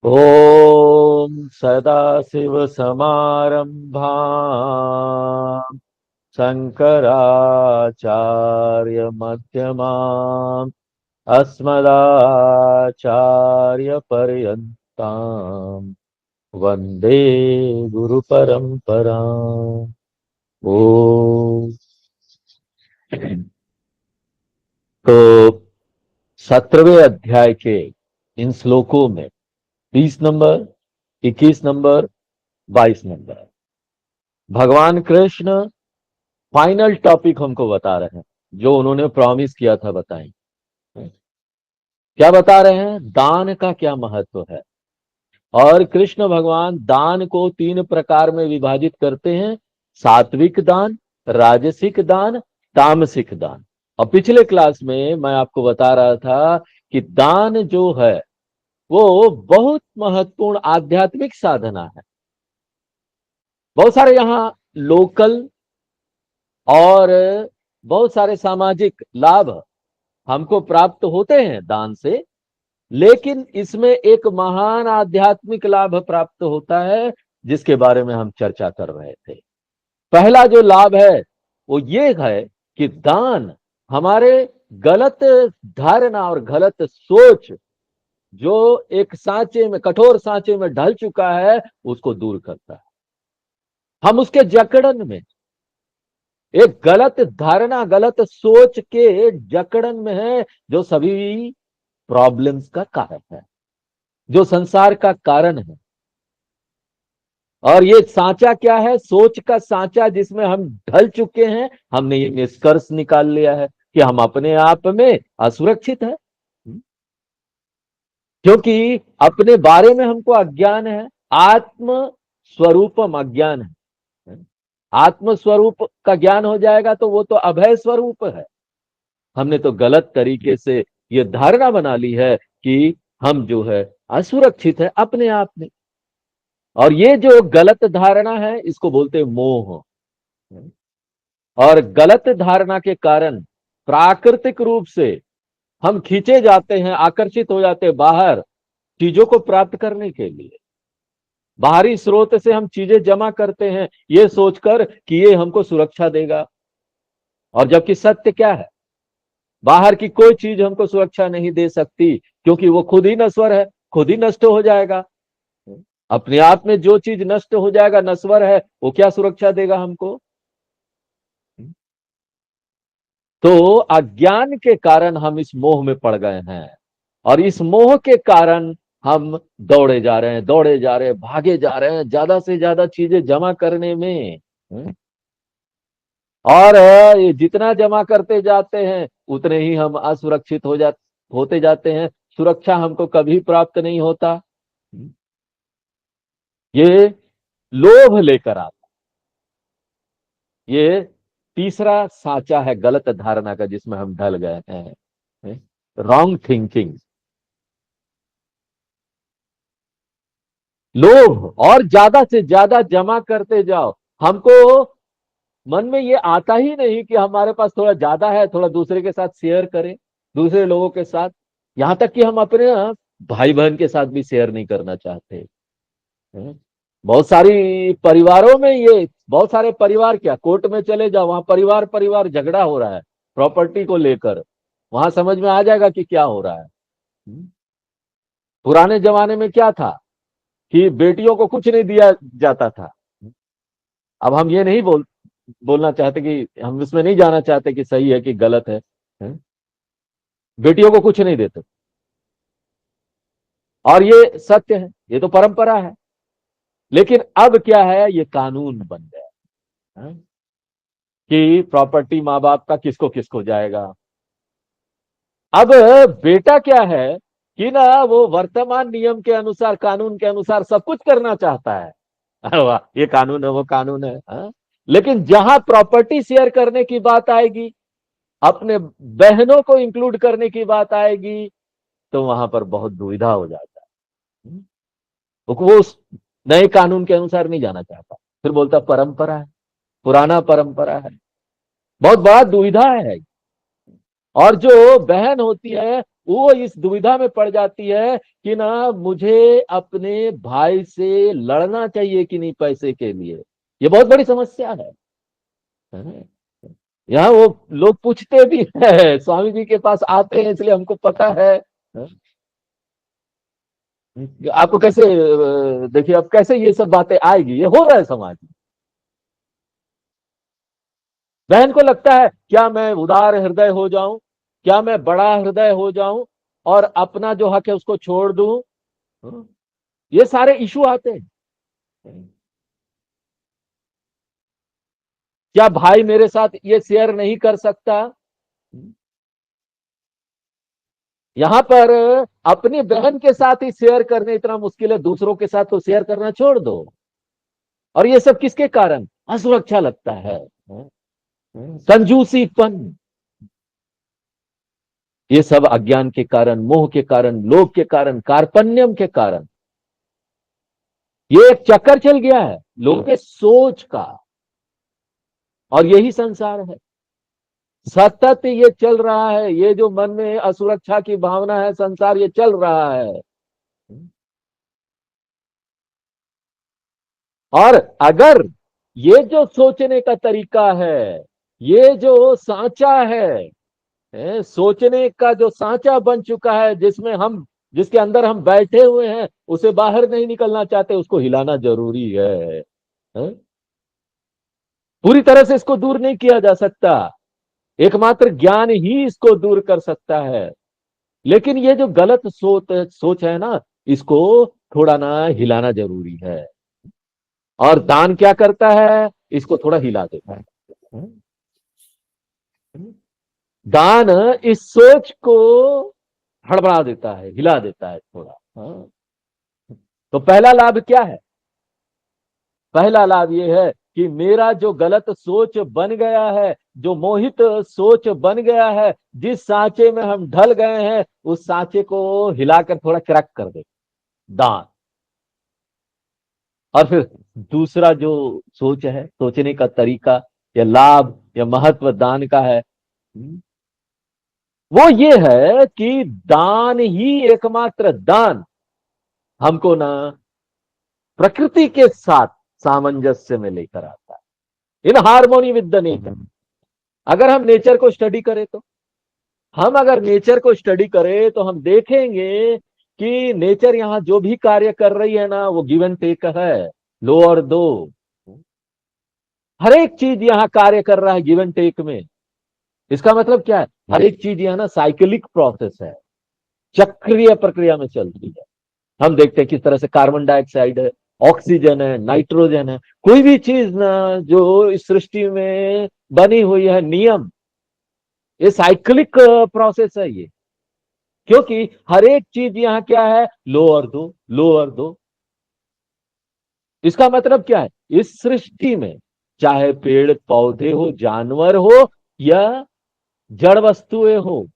ओम सदाशिवसमारंभां शंकराचार्यमध्यमाम् अस्मदाचार्यपर्यन्तां वन्दे गुरुपरम्पराम्। ओम। तो 17वें अध्याय के इन श्लोकों में 20 नंबर, 21 नंबर, 22 नंबर भगवान कृष्ण फाइनल टॉपिक हमको बता रहे हैं, जो उन्होंने प्रॉमिस किया था बताएं। क्या बता रहे हैं? दान का क्या महत्व है। और कृष्ण भगवान दान को 3 प्रकार में विभाजित करते हैं: सात्विक दान, राजसिक दान, तामसिक दान। और पिछले क्लास में मैं आपको बता रहा था कि दान जो है वो बहुत महत्वपूर्ण आध्यात्मिक साधना है। बहुत सारे यहाँ लोकल और बहुत सारे सामाजिक लाभ हमको प्राप्त होते हैं दान से, लेकिन इसमें एक महान आध्यात्मिक लाभ प्राप्त होता है जिसके बारे में हम चर्चा कर रहे थे। पहला जो लाभ है वो ये है कि दान हमारे गलत धारणा और गलत सोच जो एक सांचे में, कठोर सांचे में ढल चुका है, उसको दूर करता है। हम उसके जकड़न में, एक गलत धारणा, गलत सोच के जकड़न में है, जो सभी प्रॉब्लम्स का कारण है, जो संसार का कारण है। और ये सांचा क्या है? सोच का सांचा, जिसमें हम ढल चुके हैं। हमने ये निष्कर्ष निकाल लिया है कि हम अपने आप में असुरक्षित है, क्योंकि अपने बारे में हमको अज्ञान है। आत्म स्वरूपम अज्ञान है। आत्म स्वरूप का ज्ञान हो जाएगा तो वो तो अभय स्वरूप है। हमने तो गलत तरीके से ये धारणा बना ली है कि हम जो है असुरक्षित है अपने आप में। और ये जो गलत धारणा है इसको बोलते हैं मोह। और गलत धारणा के कारण प्राकृतिक रूप से हम खींचे जाते हैं, आकर्षित हो जाते हैं बाहर चीजों को प्राप्त करने के लिए। बाहरी स्रोत से हम चीजें जमा करते हैं ये सोचकर कि ये हमको सुरक्षा देगा। और जबकि सत्य क्या है? बाहर की कोई चीज हमको सुरक्षा नहीं दे सकती, क्योंकि वो खुद ही नश्वर है, खुद ही नष्ट हो जाएगा। अपने आप में जो चीज नष्ट हो जाएगा, नश्वर है, वो क्या सुरक्षा देगा हमको? तो अज्ञान के कारण हम इस मोह में पड़ गए हैं, और इस मोह के कारण हम दौड़े जा रहे हैं, दौड़े जा रहे हैं, भागे जा रहे हैं ज्यादा से ज्यादा चीजें जमा करने में। और ये जितना जमा करते जाते हैं उतने ही हम असुरक्षित होते जाते हैं। सुरक्षा हमको कभी प्राप्त नहीं होता। ये लोभ लेकर आता। ये तीसरा साचा है गलत धारणा का, जिसमें हम ढल गए हैं। रॉन्ग थिंकिंग, लोभ। और ज्यादा से ज्यादा जमा करते जाओ। हमको मन में ये आता ही नहीं कि हमारे पास थोड़ा ज्यादा है, थोड़ा दूसरे के साथ शेयर करें, दूसरे लोगों के साथ। यहां तक कि हम अपने भाई बहन के साथ भी शेयर नहीं करना चाहते हैं। बहुत सारी परिवारों में ये, बहुत सारे परिवार, क्या कोर्ट में चले जाओ, वहां परिवार परिवार झगड़ा हो रहा है प्रॉपर्टी को लेकर। वहां समझ में आ जाएगा कि क्या हो रहा है। पुराने जमाने में क्या था कि बेटियों को कुछ नहीं दिया जाता था। अब हम ये नहीं बोलना चाहते, कि हम इसमें नहीं जाना चाहते कि सही है कि गलत है? बेटियों को कुछ नहीं देते, और ये सत्य है, ये तो परंपरा है। लेकिन अब क्या है, ये कानून बन गया है कि प्रॉपर्टी माँ बाप का किसको किसको जाएगा। अब बेटा क्या है कि ना, वो वर्तमान नियम के अनुसार, कानून के अनुसार सब कुछ करना चाहता है। अरे वाह, ये कानून है, वो कानून है, हाँ? लेकिन जहां प्रॉपर्टी शेयर करने की बात आएगी, अपने बहनों को इंक्लूड करने की बात आएगी, तो वहां पर बहुत दुविधा हो जाता है। वो उस नए कानून के अनुसार नहीं जाना चाहता, फिर बोलता परंपरा है, पुराना परंपरा है। बहुत बड़ा दुविधा है। और जो बहन होती है वो इस दुविधा में पड़ जाती है कि ना मुझे अपने भाई से लड़ना चाहिए कि नहीं पैसे के लिए। ये बहुत बड़ी समस्या है ना? यहाँ वो लोग पूछते भी है, स्वामी जी के पास आते हैं, इसलिए हमको पता है। आपको कैसे देखिए अब कैसे ये सब बातें आएगी, ये हो रहा है समाज में। बहन को लगता है क्या मैं उदार हृदय हो जाऊं, क्या मैं बड़ा हृदय हो जाऊं और अपना जो हक है उसको छोड़ दूं। हाँ, ये सारे इशू आते हैं। क्या भाई मेरे साथ ये शेयर नहीं कर सकता। यहां पर अपनी बहन के साथ ही शेयर करने इतना मुश्किल है, दूसरों के साथ तो शेयर करना छोड़ दो। और ये सब किसके कारण, असुरक्षा लगता है, कंजूसीपन। ये सब अज्ञान के कारण, मोह के कारण, लोभ के कारण, कार्पण्यम के कारण ये एक चक्कर चल गया है लोगों के सोच का। और यही संसार है, सतत ये चल रहा है। ये जो मन में असुरक्षा की भावना है, संसार ये चल रहा है। और अगर ये जो सोचने का तरीका है, ये जो सांचा है, सोचने का जो सांचा बन चुका है, जिसमें हम, जिसके अंदर हम बैठे हुए हैं, उसे बाहर नहीं निकलना चाहते, उसको हिलाना जरूरी है? पूरी तरह से इसको दूर नहीं किया जा सकता, एकमात्र ज्ञान ही इसको दूर कर सकता है। लेकिन ये जो गलत सोच है ना, इसको थोड़ा ना हिलाना जरूरी है। और दान क्या करता है, इसको थोड़ा हिला देता है। दान इस सोच को हड़बड़ा देता है, हिला देता है थोड़ा। हाँ। तो पहला लाभ क्या है, पहला लाभ ये है कि मेरा जो गलत सोच बन गया है, जो मोहित सोच बन गया है, जिस सांचे में हम ढल गए हैं, उस सांचे को हिलाकर थोड़ा क्रैक कर दे, दान। और फिर दूसरा जो सोच है, सोचने का तरीका या लाभ या महत्व दान का है, वो ये है कि दान ही, एकमात्र दान हमको ना प्रकृति के साथ सामंजस्य में लेकर आता है, इन हार्मोनी विद द नेचर। अगर हम नेचर को स्टडी करें तो, हम अगर नेचर को स्टडी करें तो हम देखेंगे कि नेचर यहां जो भी कार्य कर रही है ना, वो गिव एंड टेक है, लो और दो। हर एक चीज यहां कार्य कर रहा है गिव एंड टेक में। इसका मतलब क्या है, हर एक चीज यहां ना साइकिलिक प्रोसेस है, चक्रीय प्रक्रिया में चलती है। हम देखते हैं किस तरह से कार्बन डाइऑक्साइड है, ऑक्सीजन है, नाइट्रोजन है, कोई भी चीज ना जो इस सृष्टि में बनी हुई है, नियम, ये साइक्लिक प्रोसेस है ये। क्योंकि हर एक चीज यहां क्या है, लो और दो, लो और दो। इसका मतलब क्या है, इस सृष्टि में चाहे पेड़ पौधे हो, जानवर हो या जड़ वस्तुएं हो,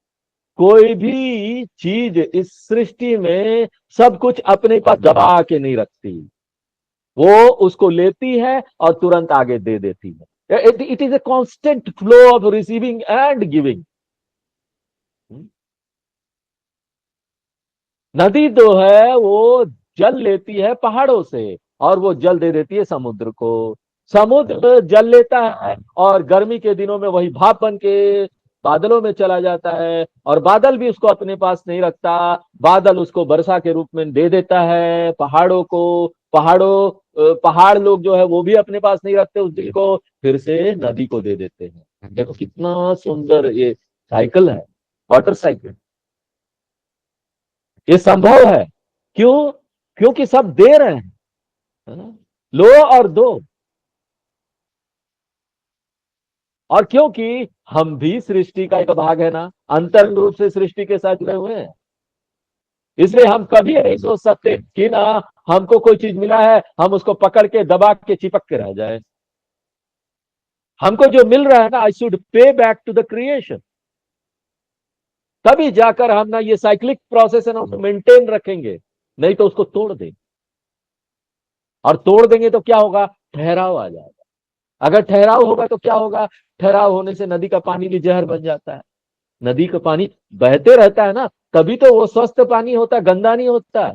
कोई भी चीज इस सृष्टि में सब कुछ अपने पास दबा के नहीं रखती, वो उसको लेती है और तुरंत आगे दे देती है। It is a constant flow of receiving end giving. नदी जो है वो जल लेती है पहाड़ों से और वो जल दे देती है समुद्र को। समुद्र जल लेता है और गर्मी के दिनों में वही भाप बन के बादलों में चला जाता है, और बादल भी उसको अपने पास नहीं रखता, बादल उसको वर्षा के रूप में दे देता है पहाड़ों को। पहाड़ लोग जो है वो भी अपने पास नहीं रखते उस जल को, फिर से नदी को दे देते हैं। देखो कितना सुंदर ये साइकिल है, वाटर साइकिल। ये संभव है, क्यों, क्योंकि सब दे रहे हैं, है ना? लो और दो। और क्योंकि हम भी सृष्टि का एक भाग है ना, अंतरंग रूप से सृष्टि के साथ जुड़े हुए हैं, इसलिए हम कभी नहीं सोच सकते कि ना हमको कोई चीज मिला है, हम उसको पकड़ के दबा के चिपक के रह जाए। हमको जो मिल रहा है ना, I should pay back to the creation. तभी जाकर हम ना ये साइक्लिक प्रोसेस है ना उसको मेंटेन रखेंगे, नहीं तो उसको तोड़ देंगे। और तोड़ देंगे तो क्या होगा, ठहराव आ जाएगा। अगर ठहराव होगा तो क्या होगा, ठहराव होने से नदी का पानी भी जहर बन जाता है। नदी का पानी बहते रहता है ना, तभी तो वो स्वस्थ पानी होता है, गंदा नहीं होता।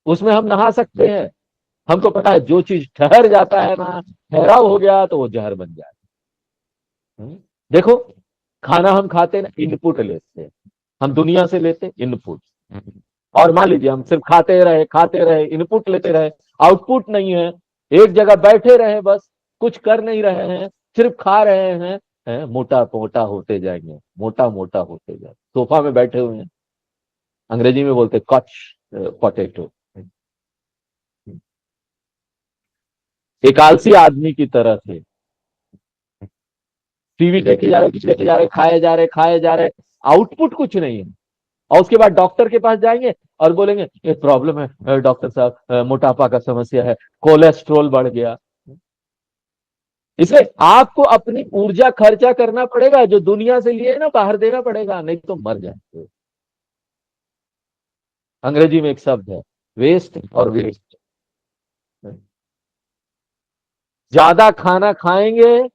उसमें हम नहा सकते हैं। हमको पता है जो चीज ठहर जाता है ना, ठहराव हो गया तो वो जहर बन जाए। देखो, खाना हम खाते ना, इनपुट लेते हैं, हम दुनिया से लेते इनपुट। और मान लीजिए हम सिर्फ खाते रहे इनपुट लेते रहे, आउटपुट नहीं है, एक जगह बैठे रहे बस, कुछ कर नहीं रहे हैं, सिर्फ खा रहे हैं, मोटा मोटा होते जाएंगे, मोटा मोटा होते जाएंगे, सोफा में बैठे हुए हैं, अंग्रेजी में बोलते कच पोटैटो। एक आलसी आदमी की तरह थे, टीवी देखे जा रहे, खाए जा रहे, आउटपुट कुछ नहीं है। और उसके बाद डॉक्टर के पास जाएंगे और बोलेंगे ये प्रॉब्लम है डॉक्टर साहब, मोटापा का समस्या है, कोलेस्ट्रॉल बढ़ गया। इसलिए आपको अपनी ऊर्जा खर्चा करना पड़ेगा, जो दुनिया से लिए ना बाहर देना पड़ेगा, नहीं तो मर जाएंगे। अंग्रेजी में एक शब्द है, वेस्ट और वेस्ट। ज्यादा खाना खाएंगे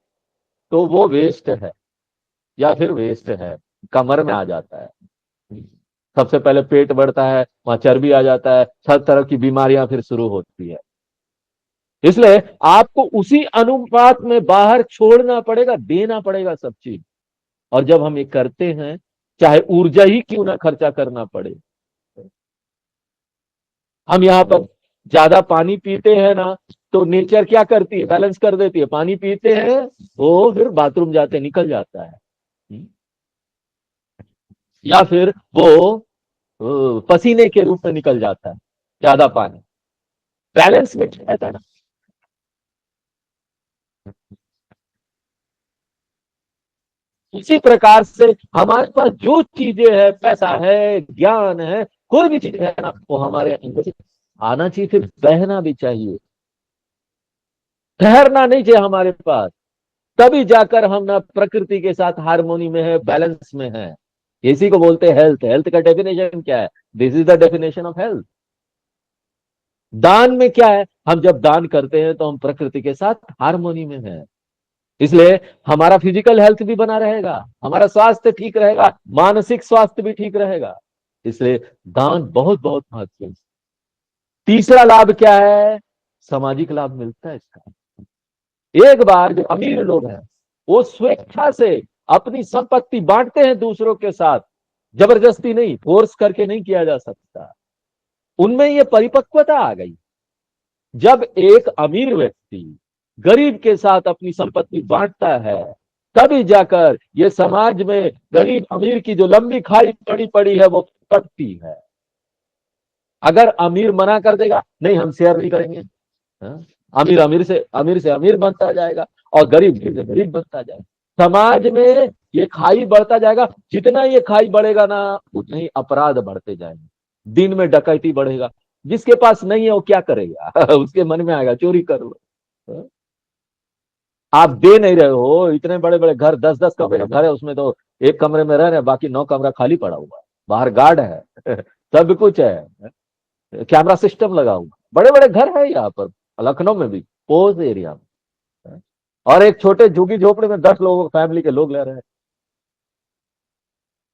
तो वो वेस्ट है, या फिर वेस्ट है, कमर में आ जाता है। सबसे पहले पेट बढ़ता है, वहां चर्बी आ जाता है, सब तरह की बीमारियां फिर शुरू होती है। इसलिए आपको उसी अनुपात में बाहर छोड़ना पड़ेगा, देना पड़ेगा सब चीज। और जब हम ये करते हैं, चाहे ऊर्जा ही क्यों ना खर्चा करना पड़े, हम यहाँ पर ज्यादा पानी पीते हैं ना, तो नेचर क्या करती है, बैलेंस कर देती है। पानी पीते हैं, वो फिर बाथरूम जाते निकल जाता है, या फिर वो पसीने के रूप में निकल जाता है, ज्यादा पानी बैलेंस में रहता है ना। इसी प्रकार से हमारे पास जो चीजें है, पैसा है, ज्ञान है, कोई भी चीज है ना, वो हमारे अंदर से आना चाहिए, फिर बहना भी चाहिए, ठहरना नहीं चाहिए हमारे पास। तभी जाकर हम ना प्रकृति के साथ हारमोनी में है, बैलेंस में है। इसी को बोलते हैं हेल्थ। हेल्थ का डेफिनेशन क्या है? This is the definition of health. दान में क्या है? हम जब दान करते हैं तो हम प्रकृति के साथ हारमोनी में है। इसलिए हमारा फिजिकल हेल्थ भी बना रहेगा, हमारा स्वास्थ्य ठीक रहेगा, मानसिक स्वास्थ्य भी ठीक रहेगा। इसलिए दान बहुत बहुत महत्वपूर्ण। तीसरा लाभ क्या है? सामाजिक लाभ मिलता है इसका। एक बार जो अमीर लोग हैं, वो स्वेच्छा से अपनी संपत्ति बांटते हैं दूसरों के साथ, जबरदस्ती नहीं, फोर्स करके नहीं किया जा सकता। उनमें ये परिपक्वता आ गई। जब एक अमीर व्यक्ति गरीब के साथ अपनी संपत्ति बांटता है, तभी जाकर ये समाज में गरीब अमीर की जो लंबी खाई पड़ी पड़ी है वो कटती है। अगर अमीर मना कर देगा, नहीं हम शेयर नहीं करेंगे, हाँ? अमीर से अमीर बनता जाएगा, और गरीब से गरीब बनता जाएगा। समाज में ये खाई बढ़ता जाएगा। जितना ये खाई बढ़ेगा ना, उतना ही अपराध बढ़ते जाएंगे। दिन में डकैती बढ़ेगा। जिसके पास नहीं है वो क्या करेगा? उसके मन में आएगा चोरी कर लो। हाँ? आप दे नहीं रहे हो, इतने बड़े बड़े घर, 10-10 कमरे का घर है, उसमें तो एक कमरे में रह रहे हैं, बाकी 9 कमरा खाली पड़ा हुआ है, बाहर गार्ड है, सब कुछ है, कैमरा सिस्टम लगा हुआ, बड़े बड़े घर है यहाँ पर, लखनऊ में भी, पोज एरिया में। और एक छोटे झुग्गी झोपड़े में 10 लोगों फैमिली के लोग रह रहे हैं।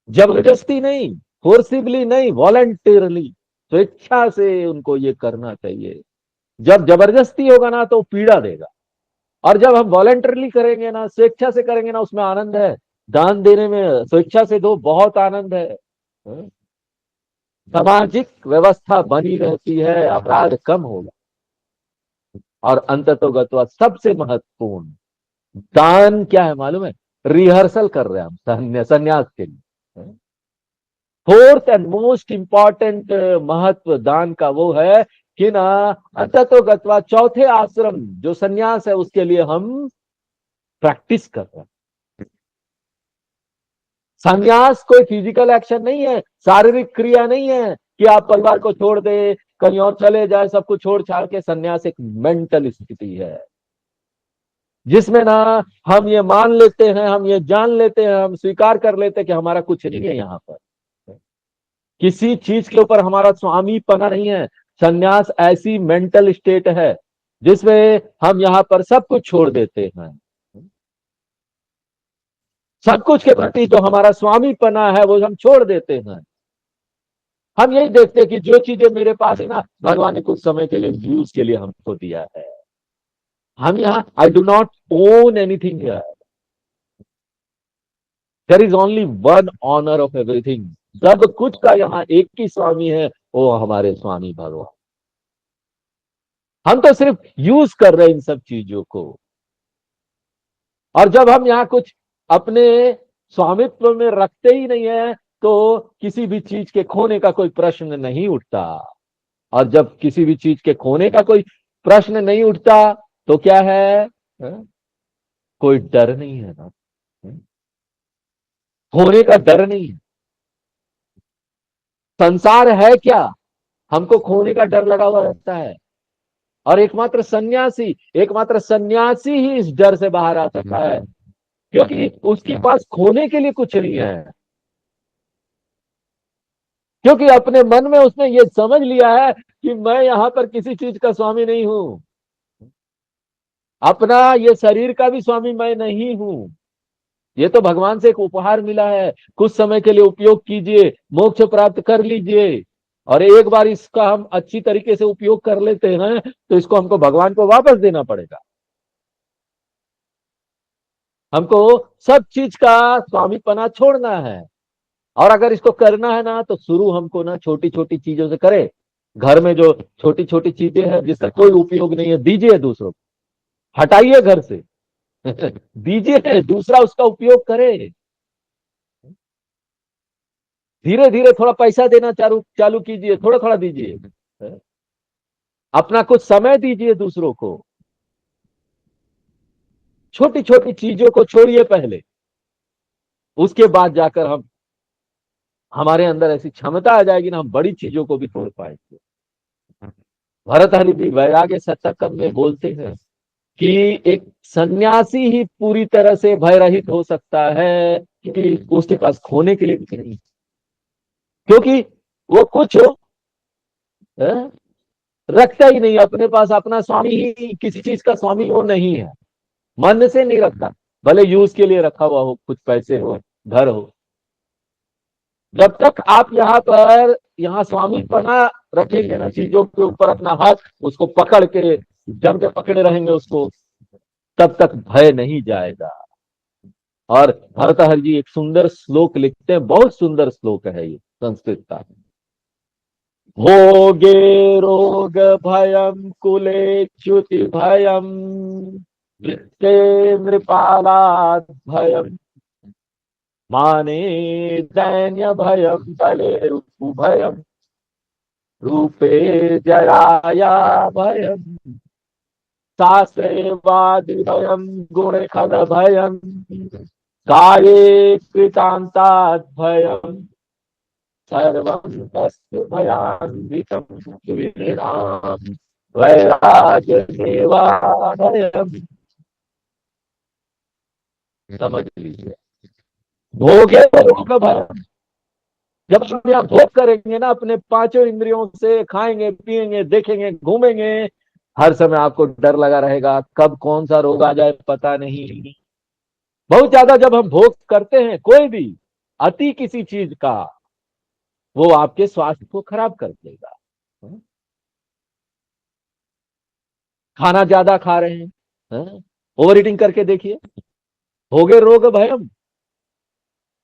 जबरदस्ती नहीं, फोर्सिबली नहीं, वॉलंटियरली, स्वेच्छा से उनको ये करना चाहिए। जब जबरदस्ती होगा ना तो पीड़ा देगा, और जब हम वॉलंटरली करेंगे ना, स्वेच्छा से करेंगे ना, उसमें आनंद है। दान देने में स्वेच्छा से दो, बहुत आनंद है। सामाजिक व्यवस्था बनी रहती है, अपराध कम होगा। और अंततोगत्वा सबसे महत्वपूर्ण, दान क्या है मालूम है? रिहर्सल कर रहे हैं हम संन्यास के लिए। फोर्थ एंड मोस्ट इंपॉर्टेंट महत्व दान का वो है कि ना, अंततोगत्वा चौथे आश्रम जो संन्यास है, उसके लिए हम प्रैक्टिस कर रहे हैं। संन्यास कोई फिजिकल एक्शन नहीं है, शारीरिक क्रिया नहीं है कि आप परिवार को छोड़ दे, कहीं और चले जाए, सब कुछ छोड़ छाड़ के। संन्यास एक मेंटल स्थिति है, जिसमें ना हम ये मान लेते हैं, हम ये जान लेते हैं, हम स्वीकार कर लेते हैं कि हमारा कुछ नहीं है यहाँ पर, किसी चीज के ऊपर हमारा स्वामी पना नहीं है। संन्यास ऐसी मेंटल स्टेट है जिसमें हम यहाँ पर सब कुछ छोड़ देते हैं। सब कुछ के प्रति जो हमारा स्वामीपना है वो हम छोड़ देते हैं। हम यही देखते हैं कि जो चीजें मेरे पास है ना, भगवान ने कुछ समय के लिए यूज के लिए हमको दिया है। हम यहाँ, I do not own anything here, there is only one owner of everything. सब कुछ का यहाँ एक ही स्वामी है, वो हमारे स्वामी भगवान। हम तो सिर्फ यूज कर रहे हैं इन सब चीजों को। और जब हम यहाँ कुछ अपने स्वामित्व में रखते ही नहीं है, तो किसी भी चीज के खोने का कोई प्रश्न नहीं उठता। और जब किसी भी चीज के खोने का कोई प्रश्न नहीं उठता, तो क्या है? कोई डर नहीं है ना, खोने का डर नहीं है। संसार है क्या, हमको खोने का डर लगा हुआ रहता है। और एकमात्र सन्यासी ही इस डर से बाहर आ सकता है, क्योंकि उसके पास खोने के लिए कुछ नहीं है। क्योंकि अपने मन में उसने ये समझ लिया है कि मैं यहां पर किसी चीज का स्वामी नहीं हूं, अपना ये शरीर का भी स्वामी मैं नहीं हूं। ये तो भगवान से एक उपहार मिला है, कुछ समय के लिए उपयोग कीजिए, मोक्ष प्राप्त कर लीजिए। और एक बार इसका हम अच्छी तरीके से उपयोग कर लेते हैं, तो इसको हमको भगवान को वापस देना पड़ेगा। हमको सब चीज का स्वामीपना छोड़ना है। और अगर इसको करना है ना, तो शुरू हमको ना छोटी छोटी चीजों से करें। घर में जो छोटी छोटी चीजें हैं जिसका कोई उपयोग नहीं है, दीजिए दूसरों को, हटाइए घर से। दीजिए, दूसरा उसका उपयोग करे। धीरे धीरे थोड़ा पैसा देना चालू चालू कीजिए, थोड़ा थोड़ा दीजिए। अपना कुछ समय दीजिए दूसरों को। छोटी छोटी चीजों को छोड़िए पहले, उसके बाद जाकर हमारे अंदर ऐसी क्षमता आ जाएगी ना, हम बड़ी चीजों को भी तोड़ पाएंगे। भरतहरि भी वैराग्य शतक में बोलते हैं कि एक सन्यासी ही पूरी तरह से भय रहित हो सकता है, क्योंकि उसके पास खोने के लिए कुछ नहीं। क्योंकि वो कुछ रखता ही नहीं अपने पास, अपना स्वामी ही, किसी चीज का स्वामी वो नहीं है। मन से नहीं रखता, भले यूज के लिए रखा हुआ हो, कुछ पैसे हो, घर हो। जब तक आप यहाँ स्वामी पना रखेंगे ना, चीजों के ऊपर अपना हाथ उसको पकड़ के जम के पकड़े रहेंगे उसको, तब तक भय नहीं जाएगा। और भरतहरि जी एक सुंदर श्लोक लिखते हैं, बहुत सुंदर श्लोक है ये संस्कृत का। भोगे रोग भयम कुले च्युति भयम वृत्ते नृपालाद भयम माने दैन्य भयम बले रूप भयम रूपे जराया भयम शास्त्रेवादि भयम गुणे खल भयम काये कृतांतात् भयम सर्वं तस्य भयान्वितं विनिराम वैराग्य सेवा भयम। समझ लीजिए, भोगे रोग भयम। जब हम यहाँ भोग करेंगे ना, अपने पांचों इंद्रियों से खाएंगे पिएंगे देखेंगे घूमेंगे, हर समय आपको डर लगा रहेगा, कब कौन सा रोग आ जाए पता नहीं। बहुत ज्यादा जब हम भोग करते हैं कोई भी अति किसी चीज का, वो आपके स्वास्थ्य को खराब कर देगा। खाना ज्यादा खा रहे हैं, ओवर ईटिंग करके देखिए, भोगे रोग भयम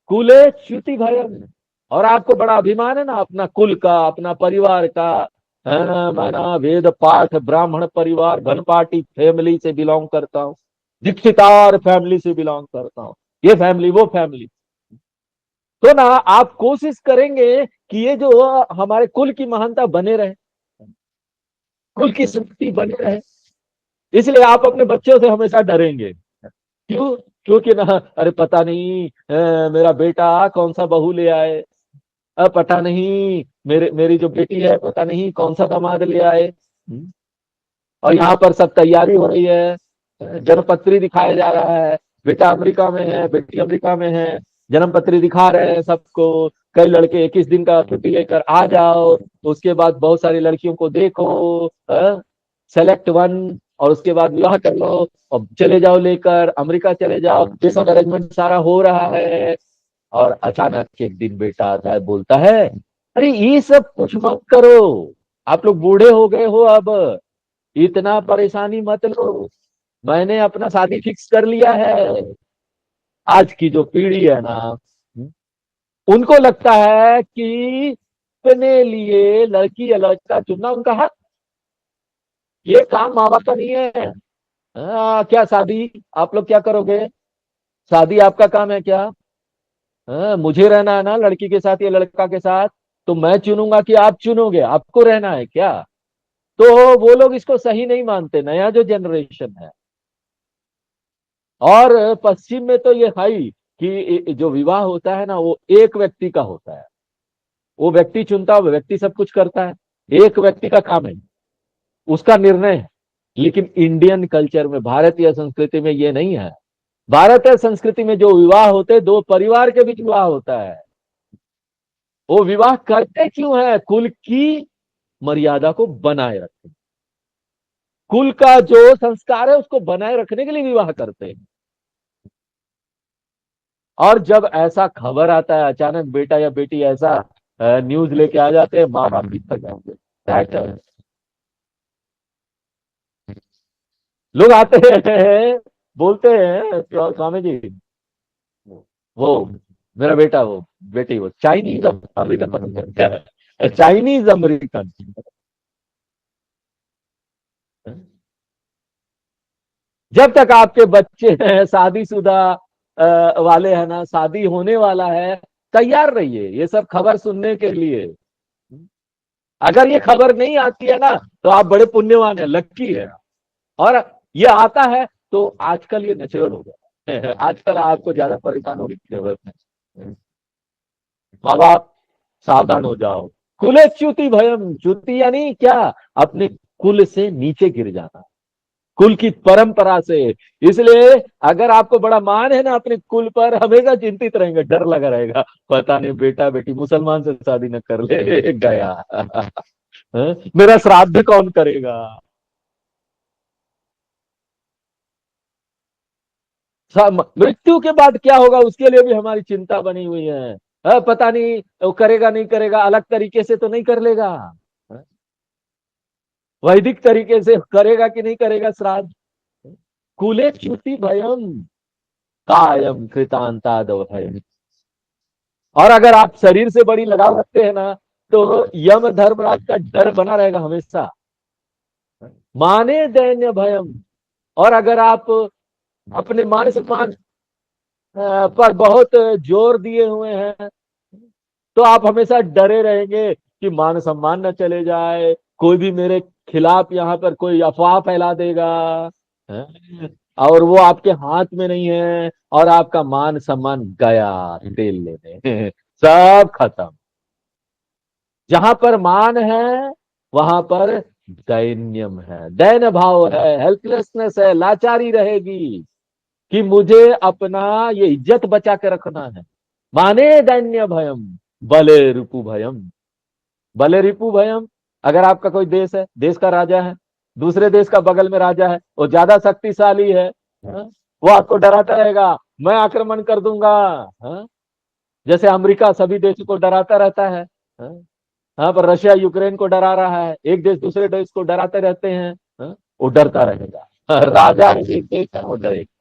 कुले च्युति भयम। और आपको बड़ा अभिमान है ना अपना कुल का, अपना परिवार का, है ना, मैं ना वेद पाठ ब्राह्मण परिवार घनपाटी फैमिली से बिलोंग करता हूँ, दीक्षितार फैमिली से बिलोंग करता हूँ, ये फैमिली वो फैमिली। तो ना आप कोशिश करेंगे कि ये जो हमारे कुल की महानता बने रहे, कुल की शक्ति बने रहे। इसलिए आप अपने बच्चों से हमेशा डरेंगे। क्यों? क्योंकि ना, अरे पता नहीं मेरा बेटा कौन सा बहू ले आए, अब पता नहीं मेरी जो बेटी है पता नहीं कौन सा दामाद ले आए। और यहाँ पर सब तैयारी हो रही है, जन्मपत्री दिखाया जा रहा है, बेटा अमेरिका में है बेटी अमेरिका में है, जन्मपत्री दिखा रहे हैं सबको। कई लड़के 21 दिन का छुट्टी लेकर आ जाओ, उसके बाद बहुत सारी लड़कियों को देखो, सेलेक्ट वन, और उसके बाद विवाह कर लो और चले जाओ लेकर अमेरिका चले जाओ, ये सब अरेंजमेंट सारा हो रहा है। और अचानक एक दिन बेटा आता है, बोलता है अरे ये सब कुछ मत करो, आप लोग बूढ़े हो गए हो अब, इतना परेशानी मत लो, मैंने अपना शादी फिक्स कर लिया है। आज की जो पीढ़ी है ना, उनको लगता है कि अपने लिए लड़की या लड़का चुनना उनका हक, ये काम माँ बाप का नहीं है। क्या शादी, आप लोग क्या करोगे, शादी आपका काम है क्या? मुझे रहना है ना लड़की के साथ या लड़का के साथ, तो मैं चुनूंगा कि आप चुनोगे, आपको रहना है क्या? तो वो लोग इसको सही नहीं मानते, नया जो जनरेशन है। और पश्चिम में तो ये है ही कि जो विवाह होता है ना, वो एक व्यक्ति का होता है, वो व्यक्ति चुनता है, वो व्यक्ति सब कुछ करता है, एक व्यक्ति का काम है, उसका निर्णय है। लेकिन इंडियन कल्चर में, भारतीय संस्कृति में ये नहीं है। भारतीय संस्कृति में जो विवाह होते हैं, दो परिवार के बीच विवाह होता है। वो विवाह करते क्यों है? कुल की मर्यादा को बनाए रखते, कुल का जो संस्कार है उसको बनाए रखने के लिए विवाह करते हैं। और जब ऐसा खबर आता है, अचानक बेटा या बेटी ऐसा न्यूज लेके आ जाते हैं, माँ बाप भी थक जाते हैं। लोग आते हैं, बोलते हैं स्वामी जी, वो मेरा बेटा, वो बेटी, वो चाइनीज अमेरिकन, चाइनीज अमेरिकन। जब तक आपके बच्चे हैं शादीशुदा वाले हैं ना, शादी होने वाला है, तैयार रहिए ये सब खबर सुनने के लिए। अगर ये खबर नहीं आती है ना, तो आप बड़े पुण्यवान है, लक्की है। और ये आता है तो आजकल ये नेचुरल हो गया है। आजकल आपको ज्यादा परेशान होने की जरूरत नहीं। माँ बाप सावधान हो जाओ। कुले च्युति भयम, च्युति यानी क्या? अपने कुल से नीचे गिर जाना, कुल की परंपरा से। इसलिए अगर आपको बड़ा मान है ना अपने कुल पर, हमेशा चिंतित रहेंगे, डर लगा रहेगा, पता नहीं बेटा बेटी मुसलमान से शादी न कर ले गया। मेरा श्राद्ध कौन करेगा? मृत्यु के बाद क्या होगा, उसके लिए भी हमारी चिंता बनी हुई है। पता नहीं वो करेगा नहीं करेगा, अलग तरीके से तो नहीं कर लेगा, वैदिक तरीके से करेगा कि नहीं करेगा श्राद्ध। कुले च्युति भयम, कायम कृतांताद भयम। और अगर आप शरीर से बड़ी लगाव रखते हैं ना, तो यम धर्मराज का डर बना रहेगा हमेशा। माने दैन्य भयम। और अगर आप अपने मान सम्मान पर बहुत जोर दिए हुए हैं, तो आप हमेशा डरे रहेंगे कि मान सम्मान न चले जाए, कोई भी मेरे खिलाफ यहाँ पर कोई अफवाह फैला देगा, हैं? और वो आपके हाथ में नहीं है, और आपका मान सम्मान गया तेल लेने, सब खत्म। जहां पर मान है वहां पर दैन्यम है, दैन्य भाव है, हेल्पलेसनेस है, लाचारी रहेगी कि मुझे अपना ये इज्जत बचा के रखना है। माने दैन्य भयम, बले रिपु भयम। बले रिपु भयम, अगर आपका कोई देश है, देश का राजा है, दूसरे देश का बगल में राजा है, वो ज्यादा शक्तिशाली है, हाँ? वो आपको डराता रहेगा, मैं आक्रमण कर दूंगा, हाँ? जैसे अमेरिका सभी देशों को डराता रहता है, हाँ? हाँ, पर रशिया यूक्रेन को डरा रहा है, एक देश दूसरे देश को डराते रहते हैं, हाँ? वो डरता रहेगा। राजा एक देश है, वो डरेगा।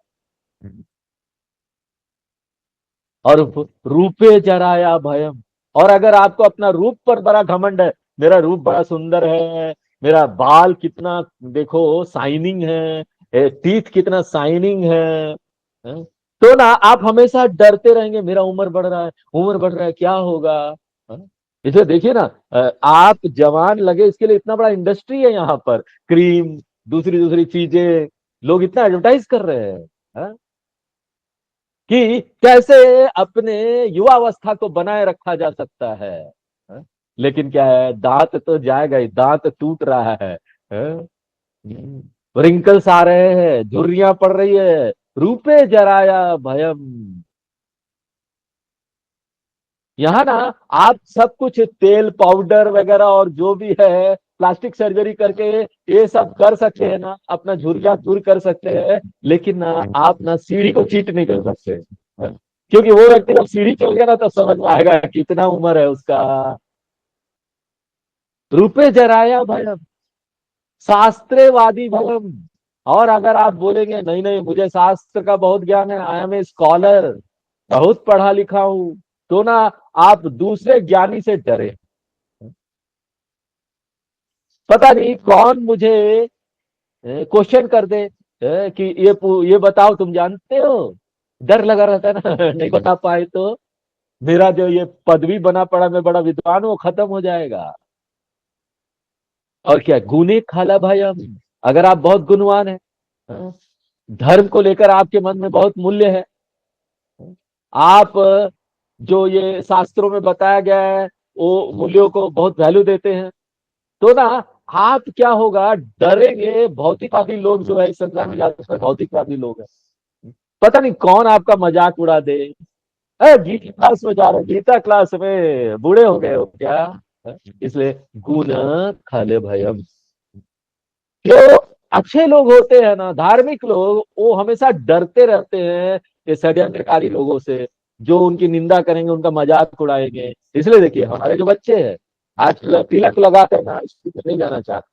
और रूपे जराया भयम। और अगर आपको अपना रूप पर बड़ा घमंड है, मेरा रूप बड़ा सुंदर है, मेरा बाल कितना देखो शाइनिंग है, टीथ कितना शाइनिंग है? तो ना आप हमेशा डरते रहेंगे, मेरा उम्र बढ़ रहा है, उम्र बढ़ रहा है, क्या होगा? हाँ? इसे देखिए ना, आप जवान लगे इसके लिए इतना बड़ा इंडस्ट्री है यहाँ पर, क्रीम, दूसरी दूसरी चीजें, लोग इतना एडवर्टाइज कर रहे हैं, हाँ? कि कैसे अपने युवावस्था को बनाए रखा जा सकता है, हाँ? लेकिन क्या है, दांत तो जाएगा ही, दांत टूट रहा है, हाँ? रिंकल्स आ रहे हैं, झुर्रियां पड़ रही है, रूपे जराया भयम। यहाँ ना आप सब कुछ तेल पाउडर वगैरह और जो भी है प्लास्टिक सर्जरी करके ये सब कर सकते हैं ना, अपना झुर्रियां दूर कर सकते हैं, लेकिन ना आप ना सीढ़ी को चीट नहीं कर सकते, क्योंकि वो व्यक्ति जब सीढ़ी चल गया ना तो समझ में आएगा कितना उम्र है उसका। रूपे जराया भयम, शास्त्रेवादी भयम। और अगर आप बोलेंगे नहीं नहीं मुझे शास्त्र का बहुत ज्ञान है, आई एम ए स्कॉलर, बहुत पढ़ा लिखा हूं, तो ना आप दूसरे ज्ञानी से डरे। पता नहीं कौन मुझे क्वेश्चन कर दे कि ये बताओ तुम जानते हो, डर लगा रहता है ना नहीं बता पाए तो मेरा जो ये पदवी बना पड़ा, मैं बड़ा विद्वान हूं, वो खत्म हो जाएगा। और क्या गुने खाला भाई हम, अगर आप बहुत गुणवान है, हाँ, धर्म को लेकर आपके मन में बहुत मूल्य है, आप जो ये शास्त्रों में बताया गया है वो मूल्यों को बहुत वैल्यू देते हैं, तो ना आप क्या होगा, डरेंगे। भौतिकवादी लोग जो है इस संसार में ज्यादातर भौतिकवादी लोग हैं, पता नहीं कौन आपका मजाक उड़ा दे। गीता क्लास में जा रहे, गीता क्लास में बूढ़े हो गए हो क्या? इसलिए गुण खले भयम। जो अच्छे लोग होते हैं ना, धार्मिक लोग, वो हमेशा डरते रहते हैं ये षड्यंत्रकारी लोगों से, जो उनकी निंदा करेंगे, उनका मजाक उड़ाएंगे। इसलिए देखिए हमारे जो बच्चे हैं आज तिलक लगाते हैं ना, स्कूल में नहीं जाना चाहते,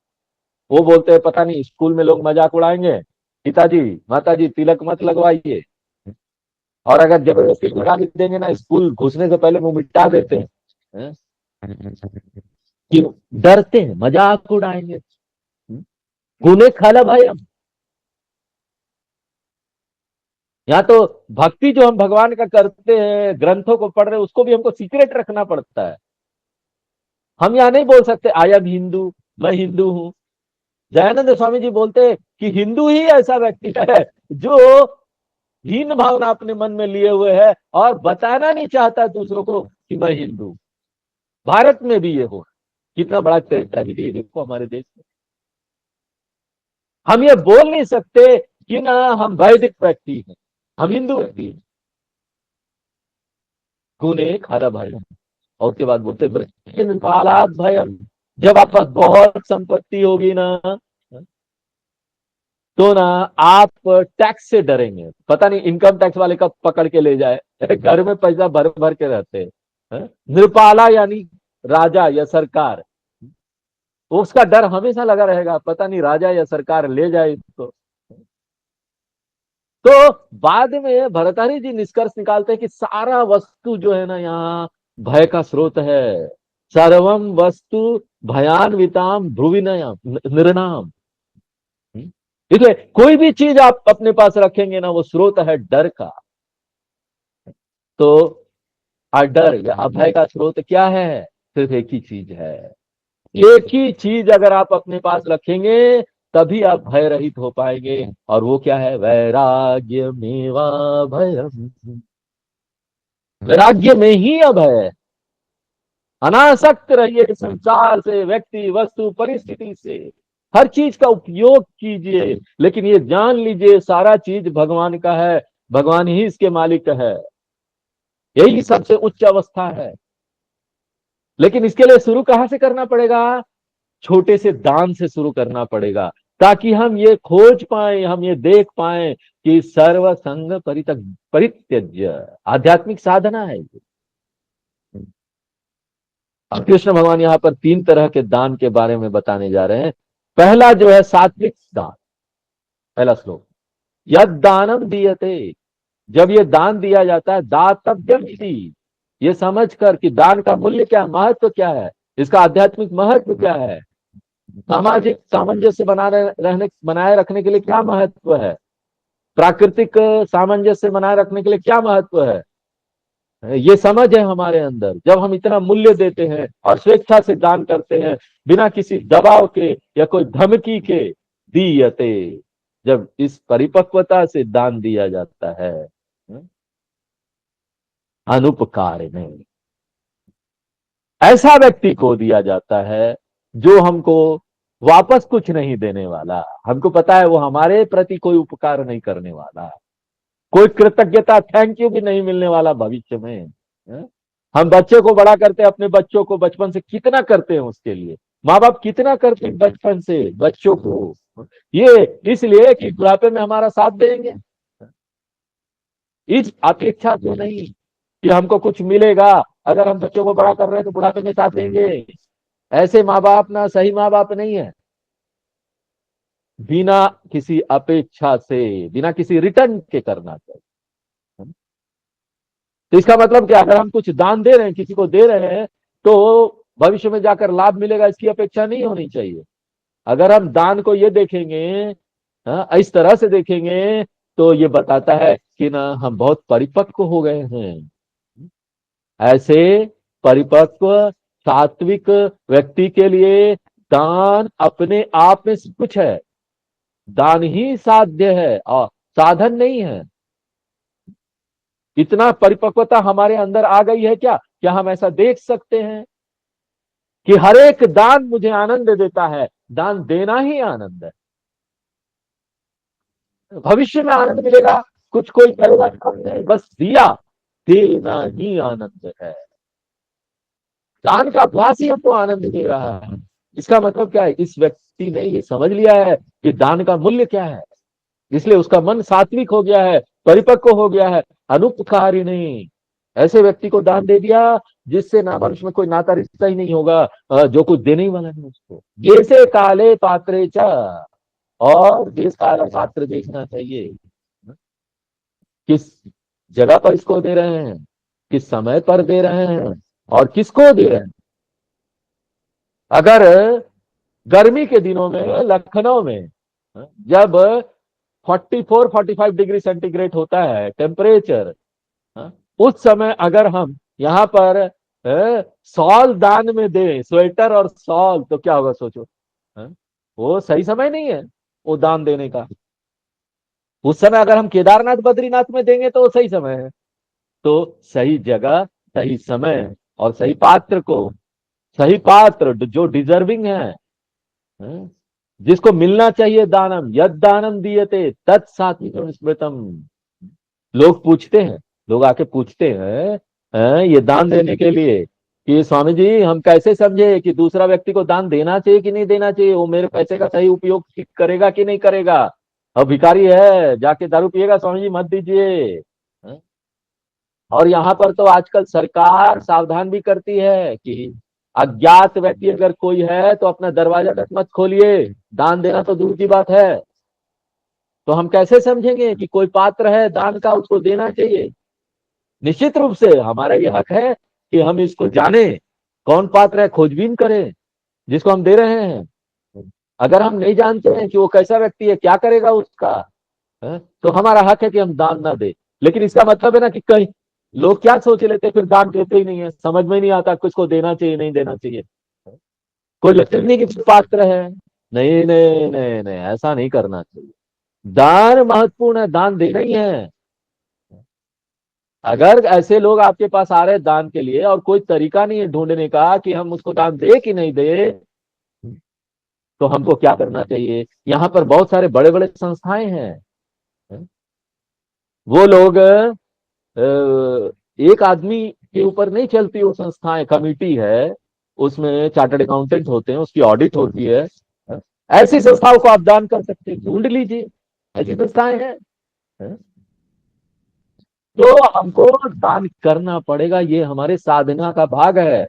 वो बोलते हैं पता नहीं स्कूल में लोग मजाक उड़ाएंगे, पिताजी माताजी तिलक मत लगवाइए। और अगर जबरदस्ती लगा भी देंगे ना, स्कूल घुसने से पहले वो मिटा देते हैं। क्यों? डरते हैं मजाक उड़ाएंगे। गुने खाला भाई हम, यहाँ तो भक्ति जो हम भगवान का करते हैं, ग्रंथों को पढ़ रहे हैं, उसको भी हमको सीक्रेट रखना पड़ता है। हम यहाँ नहीं बोल सकते आई एम हिंदू, मैं हिंदू हूँ। दयानंद स्वामी जी बोलते हैं कि हिंदू ही ऐसा व्यक्ति है जो हीन भावना अपने मन में लिए हुए है और बताना नहीं चाहता दूसरों को कि मैं हिंदू। भारत में भी ये हो, कितना बड़ा ट्रेजेडी देखो हमारे देश में। हम ये बोल नहीं सकते कि ना हम वैदिक व्यक्ति हैं, हम हिंदू व्यक्ति हैं। गुने खारा भाई, और उसके बाद बोलते बालात भयम, जब आपके पास बहुत संपत्ति होगी ना, तो ना आप टैक्स से डरेंगे, पता नहीं इनकम टैक्स वाले कब पकड़ के ले जाए घर में पैसा भर भर के रहते हैं। नृपाला यानी राजा या सरकार, उसका डर हमेशा लगा रहेगा, पता नहीं राजा या सरकार ले जाए इसको। तो बाद में भर्तहरि जी निष्कर्ष निकालते हैं कि सारा वस्तु जो है ना यहाँ भय का स्रोत है। सर्वम वस्तु भयान्विताम ध्रुविनयम निर्णाम। इसलिए कोई भी चीज आप अपने पास रखेंगे ना, वो स्रोत है डर का। तो डर या अभय का स्रोत क्या है? सिर्फ एक ही चीज है। एक ही चीज अगर आप अपने पास रखेंगे तभी आप भय रहित हो पाएंगे, और वो क्या है? वैराग्य मेवा भयम। वैराग्य में ही अभय है। अनासक्त रहिए संसार से, व्यक्ति वस्तु परिस्थिति से, हर चीज का उपयोग कीजिए, लेकिन ये जान लीजिए सारा चीज भगवान का है, भगवान ही इसके मालिक है। यही सबसे उच्च अवस्था है। लेकिन इसके लिए शुरू कहां से करना पड़ेगा? छोटे से दान से शुरू करना पड़ेगा, ताकि हम ये खोज पाए, हम ये देख पाए कि सर्व संग परित्यज्य आध्यात्मिक साधना है। अब कृष्ण भगवान यहाँ पर 3 तरह के दान के बारे में बताने जा रहे हैं। पहला जो है सात्विक दान, पहला श्लोक, यद दानम दीयते, जब ये दान दिया जाता है, दातव्यम इति, ये समझ कर कि दान का मूल्य क्या, महत्व क्या है, इसका आध्यात्मिक महत्व क्या है, सामाजिक सामंजस्य बनाए रखने के लिए क्या महत्व है, प्राकृतिक सामंजस्य बनाए रखने के लिए क्या महत्व है, ये समझ है हमारे अंदर। जब हम इतना मूल्य देते हैं और स्वेच्छा से दान करते हैं, बिना किसी दबाव के या कोई धमकी के, दीयते, जब इस परिपक्वता से दान दिया जाता है, अनुपकार में, ऐसा व्यक्ति को दिया जाता है जो हमको वापस कुछ नहीं देने वाला। हमको पता है वो हमारे प्रति कोई उपकार नहीं करने वाला, कोई कृतज्ञता थैंक यू भी नहीं मिलने वाला भविष्य में। हम बच्चे को बड़ा करते हैं, अपने बच्चों को बचपन से कितना करते हैं उसके लिए, माँ बाप कितना करते हैं बचपन से बच्चों को, ये इसलिए कि बुढ़ापे में हमारा साथ देंगे, इस अपेक्षा तो नहीं कि हमको कुछ मिलेगा अगर हम बच्चों को बड़ा कर रहे हैं तो बुढ़ापे में साथ देंगे। ऐसे माँ बाप ना सही माँ बाप नहीं है। बिना किसी अपेक्षा से, बिना किसी रिटर्न के करना चाहिए। तो इसका मतलब क्या, अगर हम कुछ दान दे रहे हैं, किसी को दे रहे हैं, तो भविष्य में जाकर लाभ मिलेगा इसकी अपेक्षा नहीं होनी चाहिए। अगर हम दान को ये देखेंगे, इस तरह से देखेंगे, तो ये बताता है कि ना हम बहुत परिपक्व हो गए हैं। ऐसे परिपक्व सात्विक व्यक्ति के लिए दान अपने आप में सब कुछ है। दान ही साध्य है और साधन नहीं है। इतना परिपक्वता हमारे अंदर आ गई है क्या हम ऐसा देख सकते हैं कि हर एक दान मुझे आनंद देता है, दान देना ही आनंद है। भविष्य में आनंद मिलेगा, कुछ कोई करेगा नहीं, बस दिया, देना ही आनंद है। दान का अभ्यास ही हमको आनंद दे रहा है। इसका मतलब क्या है, इस व्यक्ति ने ये समझ लिया है कि दान का मूल्य क्या है, इसलिए उसका मन सात्विक हो गया है, परिपक्व हो गया है, अनुपकारी नहीं। ऐसे व्यक्ति को दान दे दिया जिससे ना भविष्य में कोई नाता रिश्ता ही नहीं होगा, जो कुछ देने ही वाला नहीं उसको। जैसे काले पात्रे चा, और जिस काला पात्र देखना चाहिए, किस जगह पर इसको दे रहे हैं, किस समय पर दे रहे हैं, और किसको दे रहे हैं। अगर गर्मी के दिनों में लखनऊ में जब 44-45 डिग्री सेंटीग्रेड होता है टेम्परेचर, उस समय अगर हम यहाँ पर सॉल दान में दें, स्वेटर और सॉल, तो क्या होगा सोचो। वो सही समय नहीं है वो दान देने का। उस समय अगर हम केदारनाथ बद्रीनाथ में देंगे तो वो सही समय है। तो सही जगह, सही समय और सही पात्र को, सही पात्र जो डिजर्विंग है, जिसको मिलना चाहिए दानम, यद दानम दीयते तत्सात्विकम स्मृतम। लोग पूछते हैं, लोग आके पूछते हैं ये दान देने के लिए कि स्वामी जी हम कैसे समझे कि दूसरा व्यक्ति को दान देना चाहिए कि नहीं देना चाहिए, वो मेरे पैसे का सही उपयोग करेगा कि नहीं करेगा। अब भिखारी है जाके दारू पिएगा, स्वामी जी मत दीजिए। हैं? और यहाँ पर तो आजकल सरकार सावधान भी करती है कि अज्ञात व्यक्ति अगर कोई है तो अपना दरवाजा तक मत खोलिए, दान देना तो दूर की बात है। तो हम कैसे समझेंगे कि कोई पात्र है दान का, उसको देना चाहिए। निश्चित रूप से हमारा ये हक है कि हम इसको जाने, कौन पात्र है, खोजबीन करें जिसको हम दे रहे हैं। अगर हम नहीं जानते हैं कि वो कैसा व्यक्ति है, क्या करेगा उसका, तो हमारा हक है कि हम दान ना दे। लेकिन इसका मतलब है ना कि कहीं लोग क्या सोच लेते हैं, फिर दान देते ही नहीं है, समझ में नहीं आता किसको देना चाहिए नहीं देना चाहिए। कोई लक्षण नहीं कि पात्र है। नहीं नहीं नहीं नहीं, ऐसा नहीं करना चाहिए। दान महत्वपूर्ण है, दान देना ही है। अगर ऐसे लोग आपके पास आ रहे हैं दान के लिए और कोई तरीका नहीं है ढूंढने का कि हम उसको दान दे कि नहीं दे, तो हमको क्या करना चाहिए। यहाँ पर बहुत सारे बड़े बड़े संस्थाएं हैं, वो लोग एक आदमी के ऊपर नहीं चलती, वो संस्थाएं कमिटी है, उसमें चार्टर्ड अकाउंटेंट होते हैं, उसकी ऑडिट होती है। ऐसी संस्थाओं को आप दान कर सकते हैं, ढूंढ लीजिए, ऐसी संस्थाएं हैं। तो हमको दान करना पड़ेगा, ये हमारे साधना का भाग है।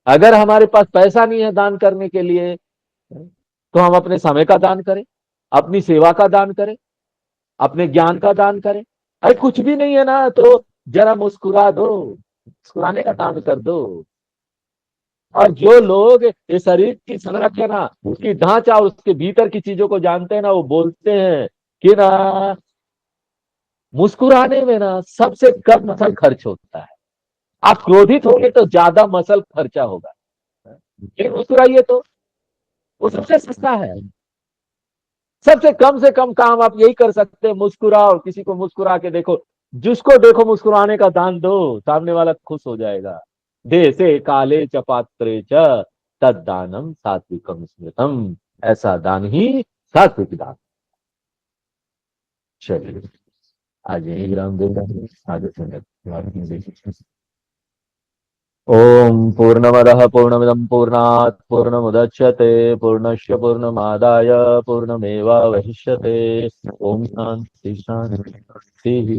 अगर हमारे पास पैसा नहीं है दान करने के लिए, तो हम अपने समय का दान करें, अपनी सेवा का दान करें, अपने ज्ञान का दान करें। अरे कुछ भी नहीं है ना, तो जरा मुस्कुरा दो, मुस्कुराने का दान कर दो। और जो लोग इस शरीर की संरचना, उसकी ढांचा और उसके भीतर की चीजों को जानते हैं ना, वो बोलते हैं कि ना मुस्कुराने में ना सबसे कम मसल खर्च होता है। आप क्रोधित होंगे तो ज्यादा मसल खर्चा होगा, लेकिन मुस्कुराइए तो वो सबसे सस्ता है। सबसे कम से कम काम आप यही कर सकते हैं, मुस्कुराओ, किसी को मुस्कुरा के देखो, जिसको देखो मुस्कुराने का दान दो, सामने वाला खुश हो जाएगा। दे से काले च पात्रे च तद दानम सात्विकम स्मृतम। ऐसा दान ही सात्विक दान। चलिए आज यही रामदेव आगे ओम पूर्णमदः पूर्णमिदं पूर्णात् पूर्णमुदच्यते पूर्णस्य पूर्णमादाय पूर्णमेवावशिष्यते। ओम शांति शांति।